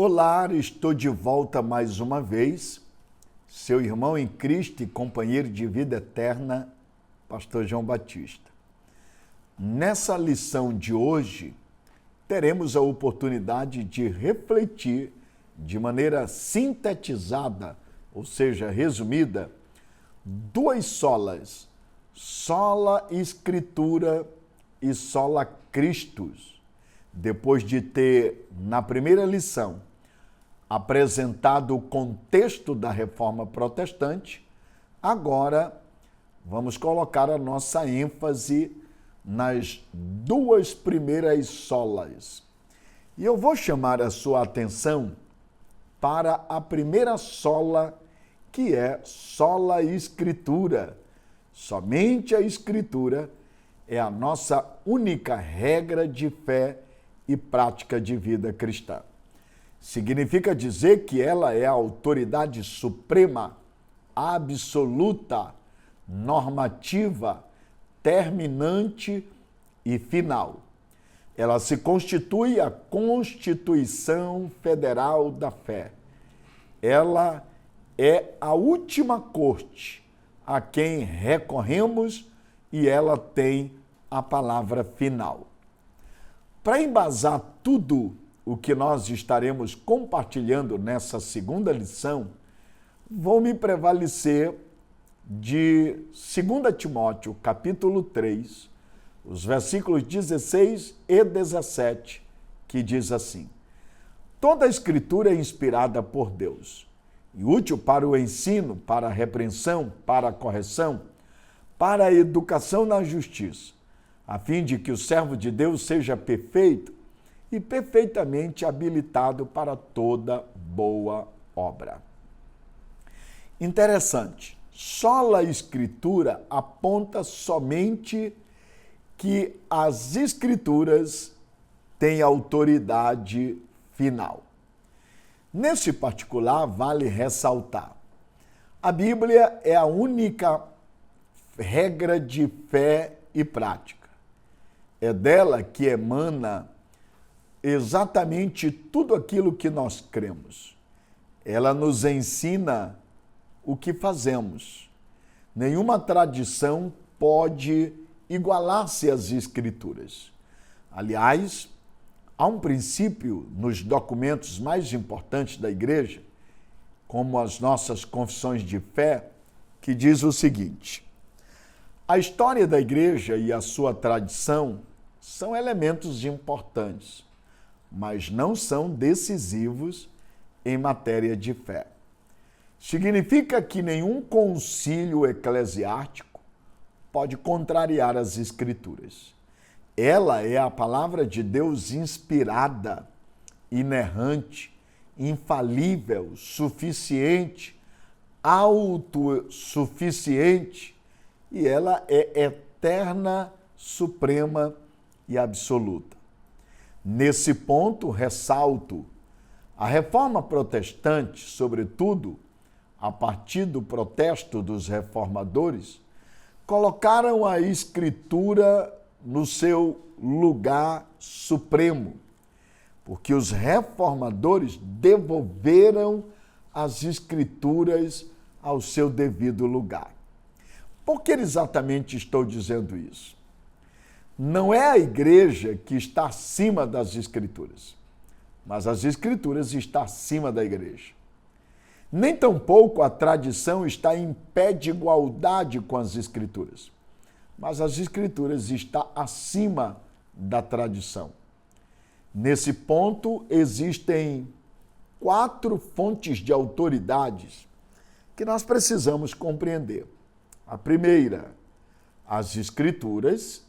Olá, estou de volta mais uma vez, seu irmão em Cristo e companheiro de vida eterna, Pastor João Batista. Nessa lição de hoje, teremos a oportunidade de refletir de maneira sintetizada, ou seja, resumida, duas solas, sola Escritura e sola Christus. Depois de ter, na primeira lição, apresentado o contexto da Reforma Protestante, agora vamos colocar a nossa ênfase nas duas primeiras solas. E eu vou chamar a sua atenção para a primeira sola, que é sola Escritura. Somente a Escritura é a nossa única regra de fé e prática de vida cristã. Significa dizer que ela é a autoridade suprema, absoluta, normativa, terminante e final. Ela se constitui a Constituição Federal da Fé. Ela é a última corte a quem recorremos e ela tem a palavra final. Para embasar tudo o que nós estaremos compartilhando nessa segunda lição, vou me prevalecer de 2 Timóteo, capítulo 3, os versículos 16 e 17, que diz assim: Toda a Escritura é inspirada por Deus e útil para o ensino, para a repreensão, para a correção, para a educação na justiça, a fim de que o servo de Deus seja perfeito e perfeitamente habilitado para toda boa obra. Interessante, sola Escritura aponta somente que as Escrituras têm autoridade final. Nesse particular, vale ressaltar, a Bíblia é a única regra de fé e prática. É dela que emana exatamente tudo aquilo que nós cremos. Ela nos ensina o que fazemos. Nenhuma tradição pode igualar-se às Escrituras. Aliás, há um princípio nos documentos mais importantes da Igreja, como as nossas confissões de fé, que diz o seguinte: a história da Igreja e a sua tradição são elementos importantes, mas não são decisivos em matéria de fé. Significa que nenhum concílio eclesiástico pode contrariar as Escrituras. Ela é a palavra de Deus inspirada, inerrante, infalível, suficiente, autossuficiente, e ela é eterna, suprema e absoluta. Nesse ponto, ressalto, a Reforma Protestante, sobretudo, a partir do protesto dos reformadores, colocaram a Escritura no seu lugar supremo, porque os reformadores devolveram as Escrituras ao seu devido lugar. Por que exatamente estou dizendo isso? Não é a Igreja que está acima das Escrituras, mas as Escrituras estão acima da Igreja. Nem tampouco a tradição está em pé de igualdade com as Escrituras, mas as Escrituras estão acima da tradição. Nesse ponto, existem 4 fontes de autoridades que nós precisamos compreender. A primeira, as Escrituras.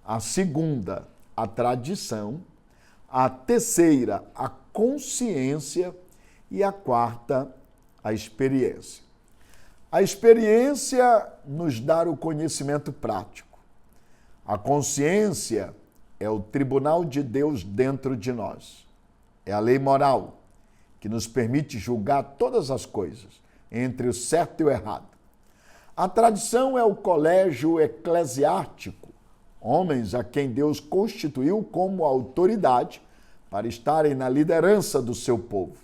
A segunda, a tradição. A terceira, a consciência. E a quarta, a experiência. A experiência nos dá o conhecimento prático. A consciência é o tribunal de Deus dentro de nós. É a lei moral que nos permite julgar todas as coisas, entre o certo e o errado. A tradição é o colégio eclesiástico, homens a quem Deus constituiu como autoridade para estarem na liderança do seu povo.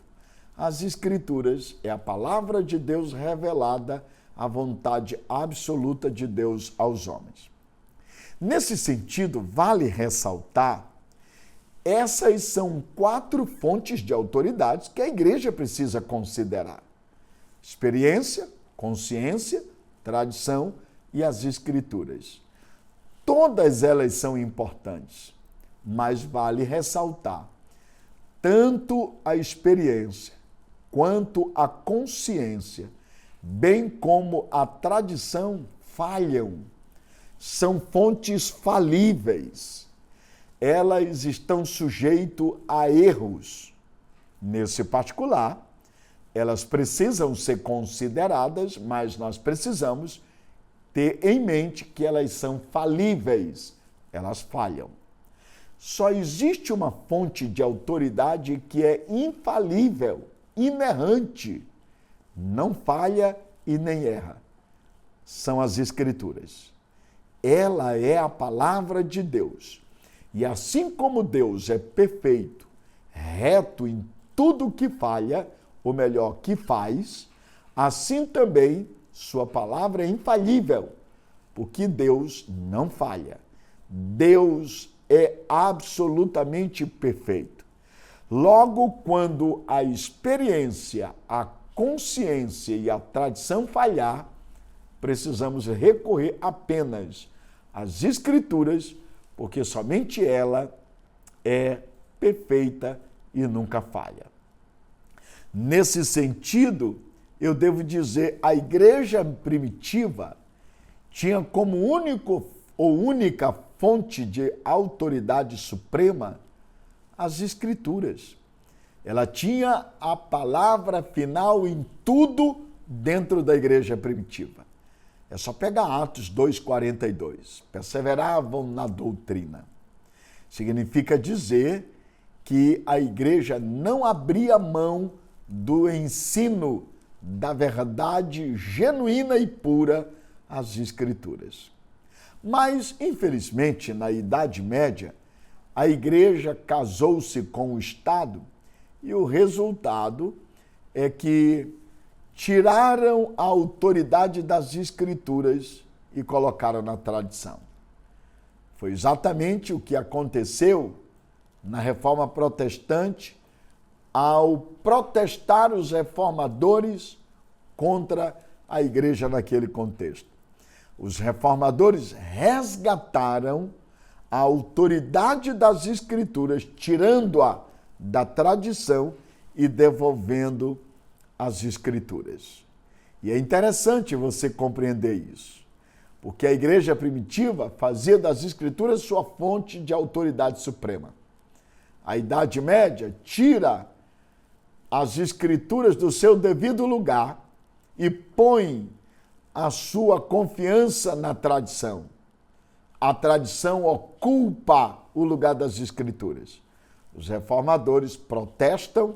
As Escrituras é a palavra de Deus revelada, a vontade absoluta de Deus aos homens. Nesse sentido, vale ressaltar, essas são 4 fontes de autoridades que a igreja precisa considerar: experiência, consciência, tradição e as Escrituras. Todas elas são importantes, mas vale ressaltar, tanto a experiência quanto a consciência, bem como a tradição, falham. São fontes falíveis. Elas estão sujeitas a erros. Nesse particular, elas precisam ser consideradas, mas nós precisamos ter em mente que elas são falíveis. Elas falham. Só existe uma fonte de autoridade que é infalível, inerrante, não falha e nem erra. São as Escrituras. Ela é a palavra de Deus. E assim como Deus é perfeito, reto em tudo que falha, ou melhor, que faz, assim também sua palavra é infalível, porque Deus não falha. Deus é absolutamente perfeito. Logo, quando a experiência, a consciência e a tradição falhar, precisamos recorrer apenas às Escrituras, porque somente ela é perfeita e nunca falha. Nesse sentido, eu devo dizer, a igreja primitiva tinha como única fonte de autoridade suprema as Escrituras. Ela tinha a palavra final em tudo dentro da igreja primitiva. É só pegar Atos 2,42. Perseveravam na doutrina. Significa dizer que a igreja não abria mão do ensino da verdade genuína e pura, as Escrituras. Mas, infelizmente, na Idade Média, a igreja casou-se com o Estado e o resultado é que tiraram a autoridade das Escrituras e colocaram na tradição. Foi exatamente o que aconteceu na Reforma Protestante ao protestar os reformadores contra a igreja naquele contexto. Os reformadores resgataram a autoridade das Escrituras, tirando-a da tradição e devolvendo as Escrituras. E é interessante você compreender isso, porque a igreja primitiva fazia das Escrituras sua fonte de autoridade suprema. A Idade Média tira as Escrituras do seu devido lugar e põe a sua confiança na tradição. A tradição ocupa o lugar das Escrituras. Os reformadores protestam,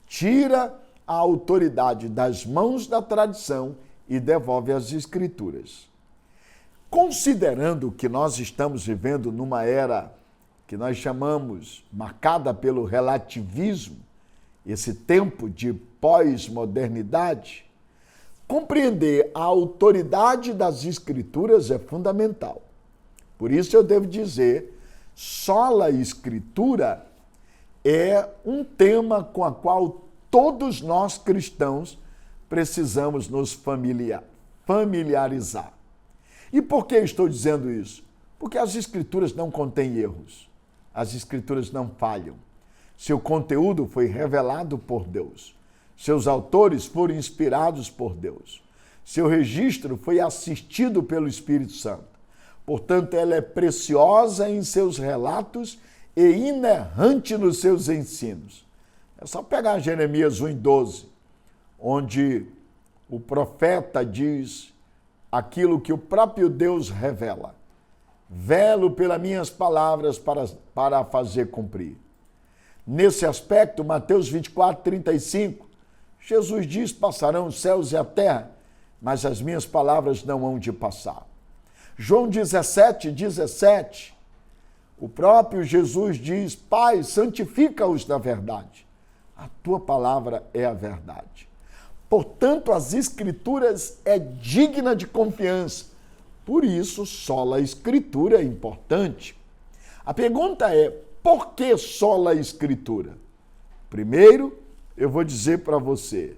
tira a autoridade das mãos da tradição e devolve as Escrituras. Considerando que nós estamos vivendo numa era que nós chamamos, marcada pelo relativismo, esse tempo de pós-modernidade, compreender a autoridade das Escrituras é fundamental. Por isso eu devo dizer, sola Escritura é um tema com o qual todos nós cristãos precisamos nos familiarizar. E por que estou dizendo isso? Porque as Escrituras não contêm erros. As Escrituras não falham. Seu conteúdo foi revelado por Deus. Seus autores foram inspirados por Deus. Seu registro foi assistido pelo Espírito Santo. Portanto, ela é preciosa em seus relatos e inerrante nos seus ensinos. É só pegar Jeremias 1,12, onde o profeta diz aquilo que o próprio Deus revela. Velo pelas minhas palavras para fazer cumprir. Nesse aspecto, Mateus 24:35, Jesus diz, passarão os céus e a terra, mas as minhas palavras não hão de passar. João 17:17, O próprio Jesus diz: Pai, santifica-os na verdade. A tua palavra é a verdade. Portanto, as Escrituras é digna de confiança. Por isso, sola Escritura é importante. A pergunta é: por que sola Escritura? Primeiro, eu vou dizer para você,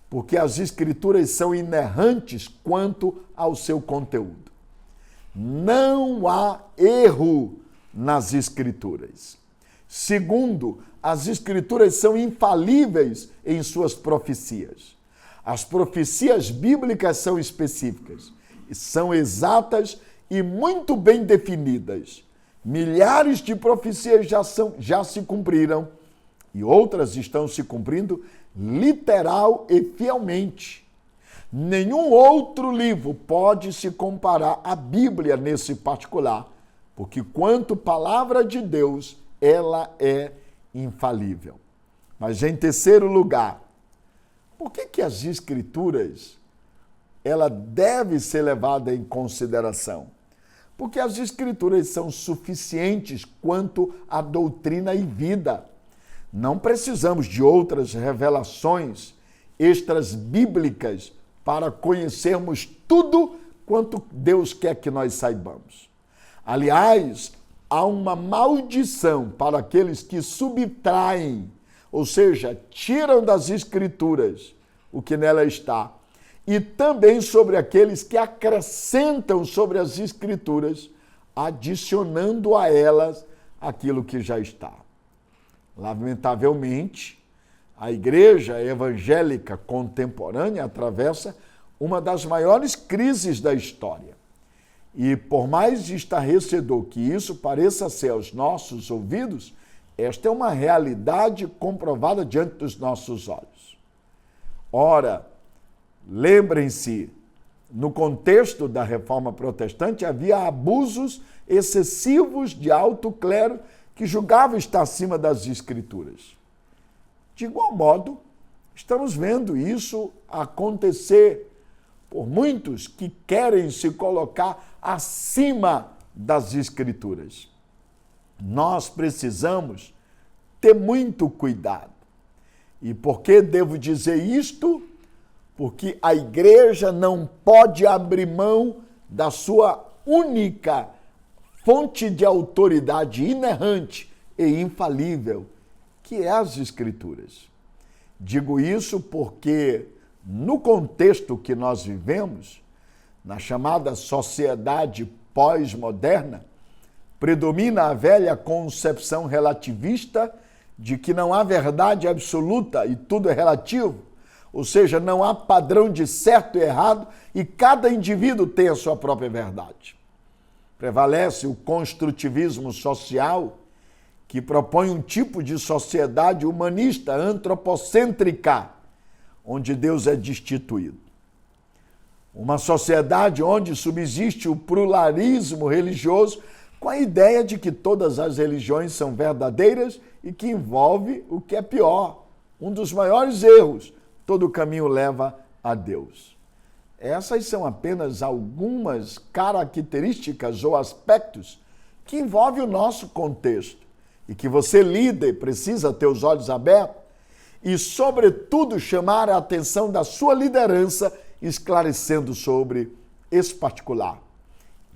porque as Escrituras são inerrantes quanto ao seu conteúdo. Não há erro nas Escrituras. Segundo, as Escrituras são infalíveis em suas profecias. As profecias bíblicas são específicas, são exatas e muito bem definidas. Milhares de profecias já se cumpriram e outras estão se cumprindo literal e fielmente. Nenhum outro livro pode se comparar à Bíblia nesse particular, porque quanto palavra de Deus, ela é infalível. Mas em terceiro lugar, por que as Escrituras ela deve ser levada em consideração? Porque as Escrituras são suficientes quanto à doutrina e vida. Não precisamos de outras revelações extras bíblicas para conhecermos tudo quanto Deus quer que nós saibamos. Aliás, há uma maldição para aqueles que subtraem, ou seja, tiram das Escrituras o que nela está, e também sobre aqueles que acrescentam sobre as Escrituras, adicionando a elas aquilo que já está. Lamentavelmente, a igreja evangélica contemporânea atravessa uma das maiores crises da história. E por mais estarrecedor que isso pareça ser aos nossos ouvidos, esta é uma realidade comprovada diante dos nossos olhos. Ora, lembrem-se, no contexto da Reforma Protestante havia abusos excessivos de alto clero que julgava estar acima das Escrituras. De igual modo, estamos vendo isso acontecer por muitos que querem se colocar acima das Escrituras. Nós precisamos ter muito cuidado. E por que devo dizer isto? Porque a igreja não pode abrir mão da sua única fonte de autoridade inerrante e infalível, que é as Escrituras. Digo isso porque, no contexto que nós vivemos, na chamada sociedade pós-moderna, predomina a velha concepção relativista de que não há verdade absoluta e tudo é relativo, ou seja, não há padrão de certo e errado e cada indivíduo tem a sua própria verdade. Prevalece o construtivismo social, que propõe um tipo de sociedade humanista, antropocêntrica, onde Deus é destituído. Uma sociedade onde subsiste o pluralismo religioso, com a ideia de que todas as religiões são verdadeiras e que envolve o que é pior, um dos maiores erros: todo caminho leva a Deus. Essas são apenas algumas características ou aspectos que envolvem o nosso contexto e que você, líder, precisa ter os olhos abertos e, sobretudo, chamar a atenção da sua liderança, esclarecendo sobre esse particular.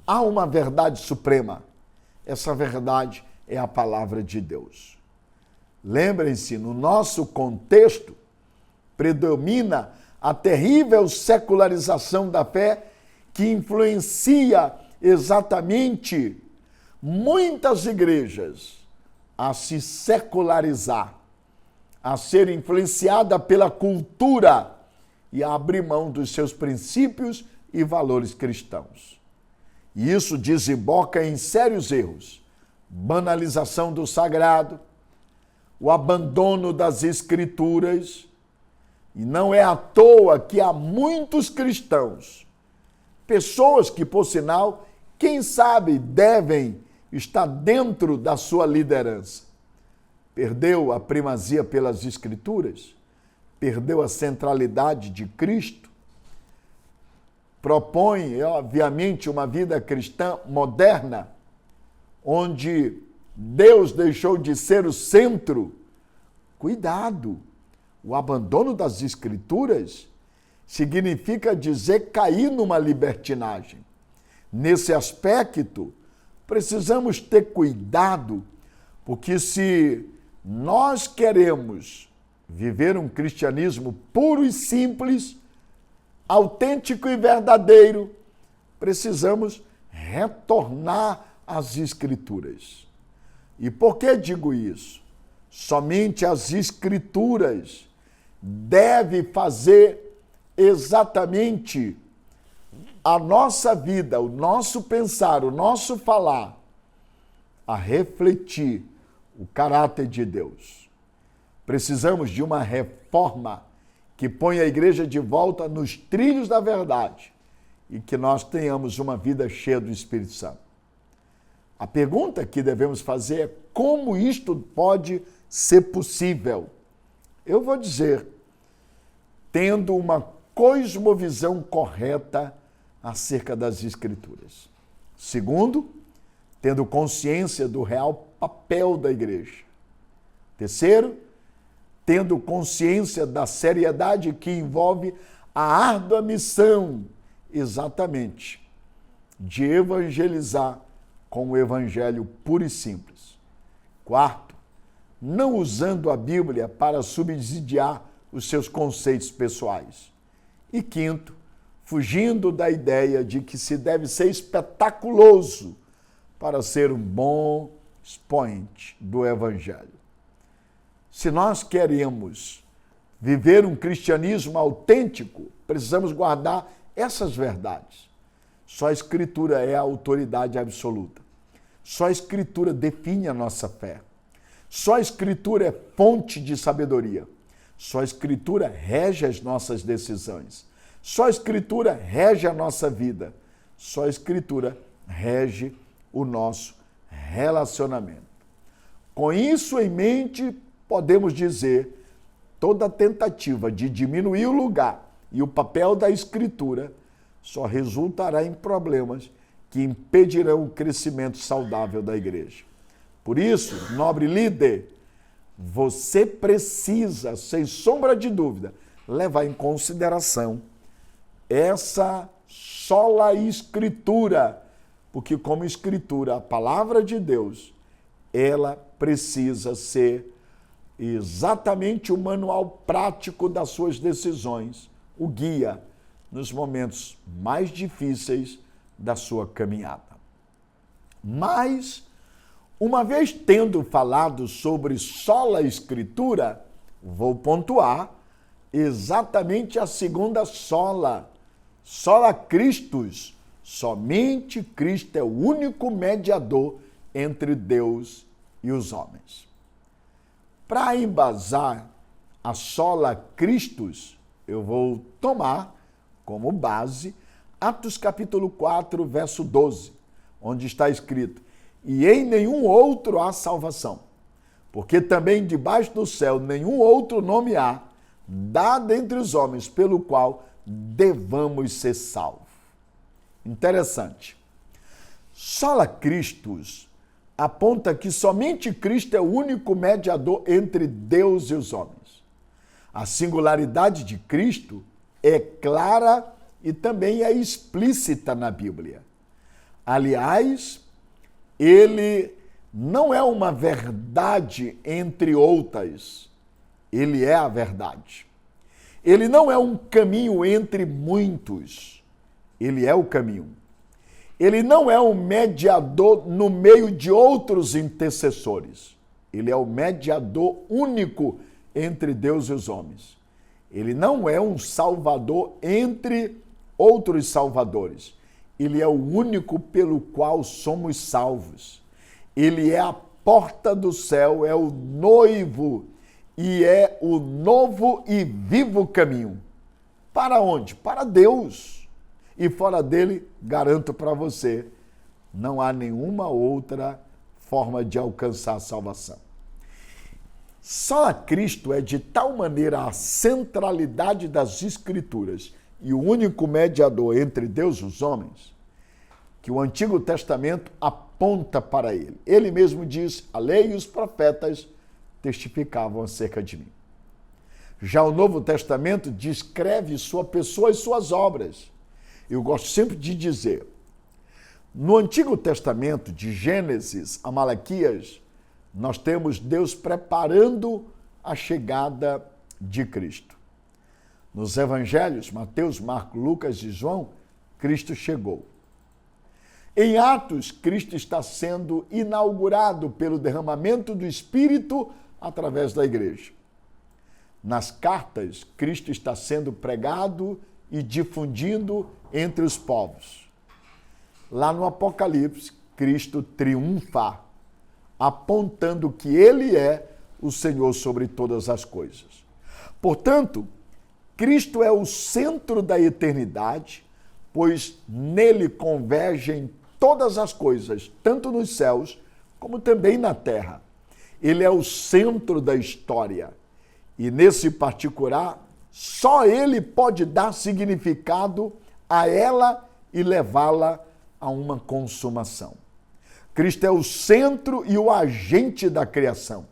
Há uma verdade suprema. Essa verdade é a palavra de Deus. Lembrem-se, no nosso contexto, predomina a terrível secularização da fé que influencia exatamente muitas igrejas a se secularizar, a ser influenciada pela cultura e a abrir mão dos seus princípios e valores cristãos. E isso desemboca em sérios erros: banalização do sagrado, o abandono das Escrituras. E não é à toa que há muitos cristãos, pessoas que, por sinal, quem sabe devem estar dentro da sua liderança. Perdeu a primazia pelas Escrituras, perdeu a centralidade de Cristo, propõe, obviamente, uma vida cristã moderna, onde Deus deixou de ser o centro. Cuidado! O abandono das Escrituras significa dizer cair numa libertinagem. Nesse aspecto, precisamos ter cuidado, porque se nós queremos viver um cristianismo puro e simples, autêntico e verdadeiro, precisamos retornar às Escrituras. E por que digo isso? Somente as Escrituras devem fazer exatamente a nossa vida, o nosso pensar, o nosso falar, a refletir o caráter de Deus. Precisamos de uma reforma que ponha a igreja de volta nos trilhos da verdade e que nós tenhamos uma vida cheia do Espírito Santo. A pergunta que devemos fazer é como isto pode ser possível? Eu vou dizer, tendo uma cosmovisão correta acerca das Escrituras. Segundo, tendo consciência do real papel da igreja. Terceiro, tendo consciência da seriedade que envolve a árdua missão, exatamente, de evangelizar com o evangelho puro e simples. Quarto, não usando a Bíblia para subsidiar os seus conceitos pessoais. E quinto, fugindo da ideia de que se deve ser espetaculoso para ser um bom expoente do evangelho. Se nós queremos viver um cristianismo autêntico, precisamos guardar essas verdades. Só a Escritura é a autoridade absoluta. Só a Escritura define a nossa fé. Só a Escritura é fonte de sabedoria. Só a Escritura rege as nossas decisões. Só a Escritura rege a nossa vida. Só a Escritura rege o nosso relacionamento. Com isso em mente, podemos dizer, toda tentativa de diminuir o lugar e o papel da Escritura só resultará em problemas que impedirão o crescimento saudável da igreja. Por isso, nobre líder, você precisa, sem sombra de dúvida, levar em consideração essa sola Escritura, porque como Escritura, a palavra de Deus, ela precisa ser exatamente o manual prático das suas decisões, o guia nos momentos mais difíceis da sua caminhada. Mas, uma vez tendo falado sobre sola Escritura, vou pontuar exatamente a segunda sola, sola Christus. Somente Cristo é o único mediador entre Deus e os homens. Para embasar a sola Christus, eu vou tomar como base Atos capítulo 4, verso 12, onde está escrito: e em nenhum outro há salvação, porque também debaixo do céu nenhum outro nome há, dado entre os homens, pelo qual devamos ser salvos. Interessante. Sola Christus aponta que somente Cristo é o único mediador entre Deus e os homens. A singularidade de Cristo é clara e também é explícita na Bíblia. Aliás, ele não é uma verdade entre outras, ele é a verdade. Ele não é um caminho entre muitos, ele é o caminho. Ele não é um mediador no meio de outros intercessores. Ele é o mediador único entre Deus e os homens. Ele não é um salvador entre outros salvadores. Ele é o único pelo qual somos salvos. Ele é a porta do céu, é o noivo e é o novo e vivo caminho. Para onde? Para Deus. E fora dele, garanto para você, não há nenhuma outra forma de alcançar a salvação. Só Cristo é de tal maneira a centralidade das Escrituras e o único mediador entre Deus e os homens, que o Antigo Testamento aponta aponta para ele. Ele mesmo diz: a lei e os profetas testificavam acerca de mim. Já o Novo Testamento descreve sua pessoa e suas obras. Eu gosto sempre de dizer, no Antigo Testamento, de Gênesis a Malaquias, nós temos Deus preparando a chegada de Cristo. Nos Evangelhos, Mateus, Marcos, Lucas e João, Cristo chegou. Em Atos, Cristo está sendo inaugurado pelo derramamento do Espírito através da igreja. Nas cartas, Cristo está sendo pregado e difundido entre os povos. Lá no Apocalipse, Cristo triunfa, apontando que ele é o Senhor sobre todas as coisas. Portanto, Cristo é o centro da eternidade, pois nele convergem todas as coisas, tanto nos céus como também na terra. Ele é o centro da história. E nesse particular, só ele pode dar significado a ela e levá-la a uma consumação. Cristo é o centro e o agente da criação.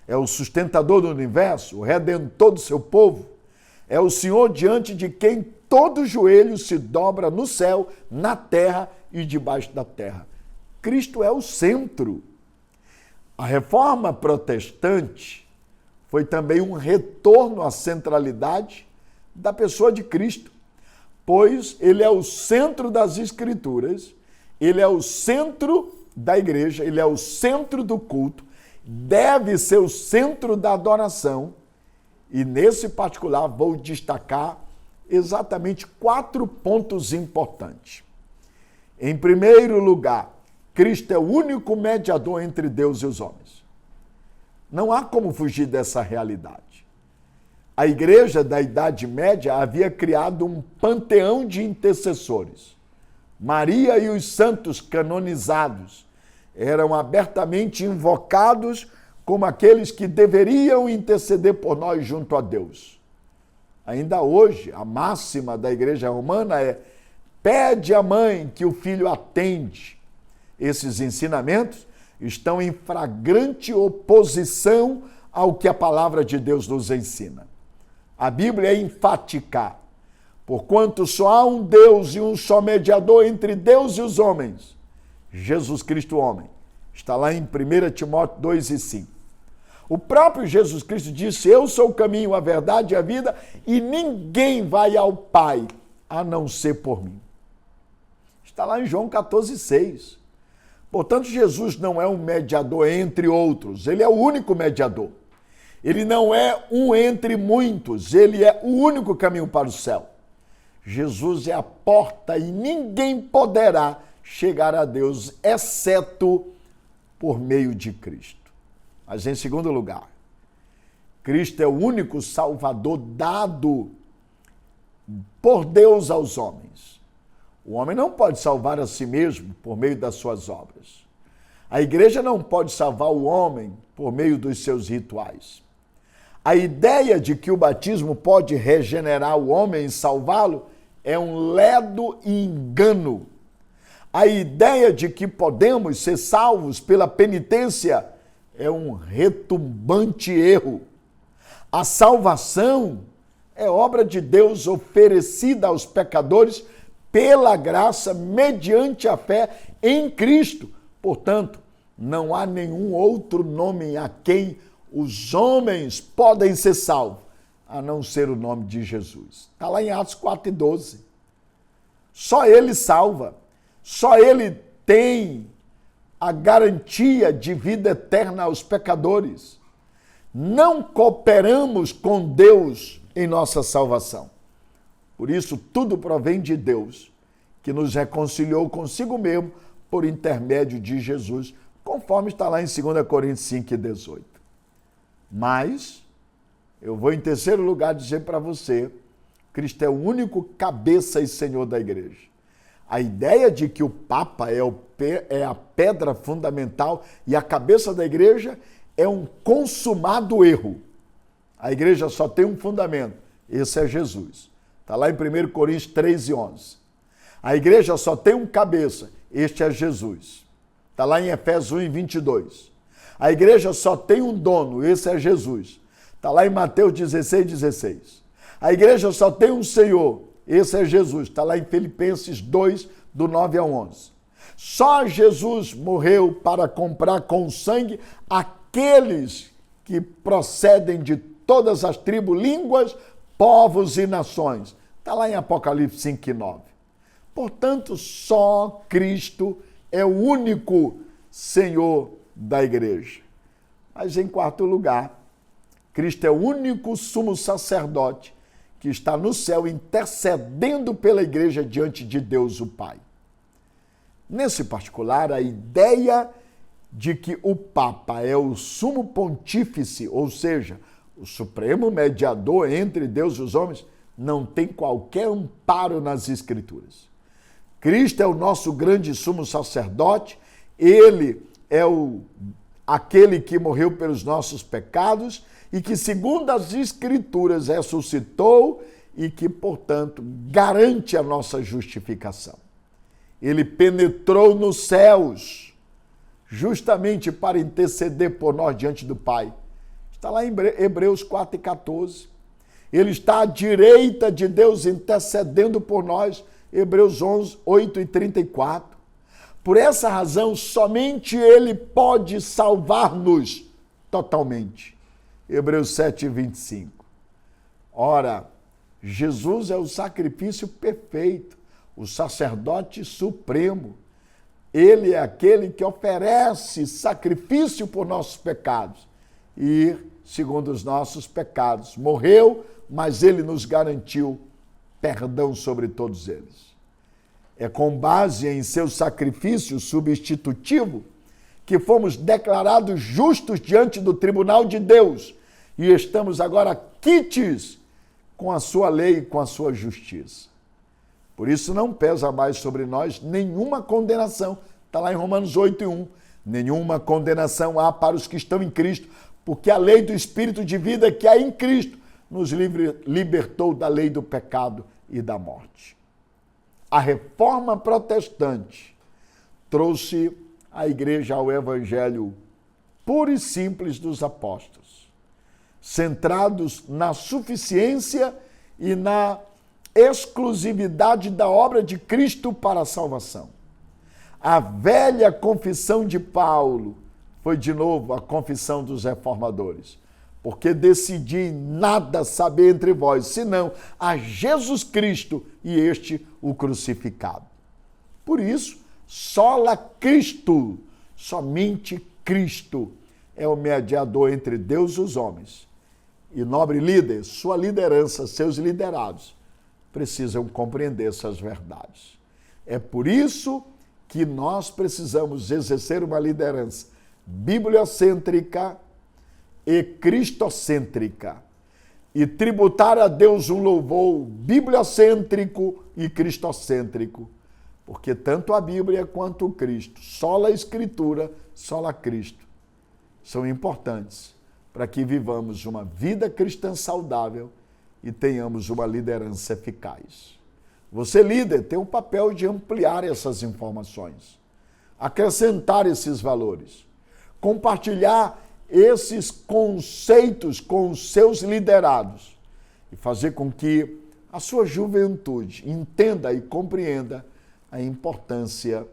É o sustentador do universo, o redentor do seu povo. É o Senhor diante de quem todo joelho se dobra no céu, na terra e debaixo da terra. Cristo é o centro. A reforma protestante foi também um retorno à centralidade da pessoa de Cristo, pois ele é o centro das Escrituras, ele é o centro da igreja, ele é o centro do culto, deve ser o centro da adoração, e nesse particular vou destacar exatamente 4 pontos importantes. Em primeiro lugar, Cristo é o único mediador entre Deus e os homens. Não há como fugir dessa realidade. A igreja da Idade Média havia criado um panteão de intercessores. Maria e os santos canonizados eram abertamente invocados como aqueles que deveriam interceder por nós junto a Deus. Ainda hoje, a máxima da Igreja Romana é: pede à mãe que o filho atende. Esses ensinamentos estão em flagrante oposição ao que a palavra de Deus nos ensina. A Bíblia é enfática: porquanto só há um Deus e um só mediador entre Deus e os homens, Jesus Cristo homem. Está lá em 1 Timóteo 2:5. O próprio Jesus Cristo disse: eu sou o caminho, a verdade e a vida, e ninguém vai ao Pai a não ser por mim. Está lá em João 14:6. Portanto, Jesus não é um mediador entre outros, ele é o único mediador. Ele não é um entre muitos, ele é o único caminho para o céu. Jesus é a porta e ninguém poderá chegar a Deus, exceto por meio de Cristo. Mas em segundo lugar, Cristo é o único Salvador dado por Deus aos homens. O homem não pode salvar a si mesmo por meio das suas obras. A igreja não pode salvar o homem por meio dos seus rituais. A ideia de que o batismo pode regenerar o homem e salvá-lo é um ledo engano. A ideia de que podemos ser salvos pela penitência é um retumbante erro. A salvação é obra de Deus oferecida aos pecadores pela graça, mediante a fé em Cristo. Portanto, não há nenhum outro nome a quem os homens podem ser salvos, a não ser o nome de Jesus. Está lá em Atos 4:12. Só ele salva, só ele tem a garantia de vida eterna aos pecadores. Não cooperamos com Deus em nossa salvação. Por isso, tudo provém de Deus, que nos reconciliou consigo mesmo por intermédio de Jesus, conforme está lá em 2 Coríntios 5:18. Mas, eu vou em terceiro lugar dizer para você, Cristo é o único cabeça e senhor da igreja. A ideia de que o Papa é a pedra fundamental e a cabeça da igreja é um consumado erro. A igreja só tem um fundamento, esse é Jesus. Está lá em 1 Coríntios 3:11. A igreja só tem um cabeça, este é Jesus. Está lá em Efésios 1:22. A igreja só tem um dono, esse é Jesus. Está lá em Mateus 16:16. A igreja só tem um Senhor, esse é Jesus. Está lá em Filipenses 2, do 9 ao 11. Só Jesus morreu para comprar com sangue aqueles que procedem de todas as tribos, línguas, povos e nações. Está lá em Apocalipse 5:9. Portanto, só Cristo é o único Senhor da igreja. Mas, em quarto lugar, Cristo é o único sumo sacerdote que está no céu intercedendo pela igreja diante de Deus o Pai. Nesse particular, a ideia de que o Papa é o sumo pontífice, ou seja, o supremo mediador entre Deus e os homens, não tem qualquer amparo nas Escrituras. Cristo é o nosso grande sumo sacerdote, ele é aquele que morreu pelos nossos pecados e que, segundo as Escrituras, ressuscitou e que, portanto, garante a nossa justificação. Ele penetrou nos céus justamente para interceder por nós diante do Pai. Está lá em Hebreus 4:14. Ele está à direita de Deus intercedendo por nós. Hebreus 11, 8:34. Por essa razão, somente Ele pode salvar-nos totalmente. Hebreus 7:25. Ora, Jesus é o sacrifício perfeito, o sacerdote supremo. Ele é aquele que oferece sacrifício por nossos pecados. E, segundo os nossos pecados, morreu, mas Ele nos garantiu perdão sobre todos eles. É com base em seu sacrifício substitutivo que fomos declarados justos diante do tribunal de Deus e estamos agora quites com a sua lei e com a sua justiça. Por isso não pesa mais sobre nós nenhuma condenação. Está lá em Romanos 8:1. Nenhuma condenação há para os que estão em Cristo, porque a lei do Espírito de vida que há em Cristo nos libertou da lei do pecado e da morte. A reforma protestante trouxe a igreja ao evangelho puro e simples dos apóstolos, centrados na suficiência e na exclusividade da obra de Cristo para a salvação. A velha confissão de Paulo foi de novo a confissão dos reformadores, porque decidi nada saber entre vós, senão a Jesus Cristo e este o crucificado. Por isso, sola Cristo, somente Cristo é o mediador entre Deus e os homens. E, nobre líder, sua liderança, seus liderados, precisam compreender essas verdades. É por isso que nós precisamos exercer uma liderança bibliocêntrica e cristocêntrica e tributar a Deus um louvor bibliocêntrico e cristocêntrico, porque tanto a Bíblia quanto o Cristo, sola a Escritura, sola Cristo, são importantes para que vivamos uma vida cristã saudável e tenhamos uma liderança eficaz. Você, líder, tem o papel de ampliar essas informações, acrescentar esses valores, compartilhar esses conceitos com os seus liderados e fazer com que a sua juventude entenda e compreenda a importância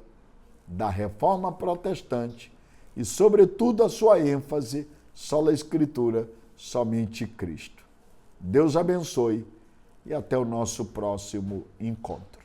da reforma protestante e, sobretudo, a sua ênfase, sola Escritura, somente Cristo. Deus abençoe e até o nosso próximo encontro.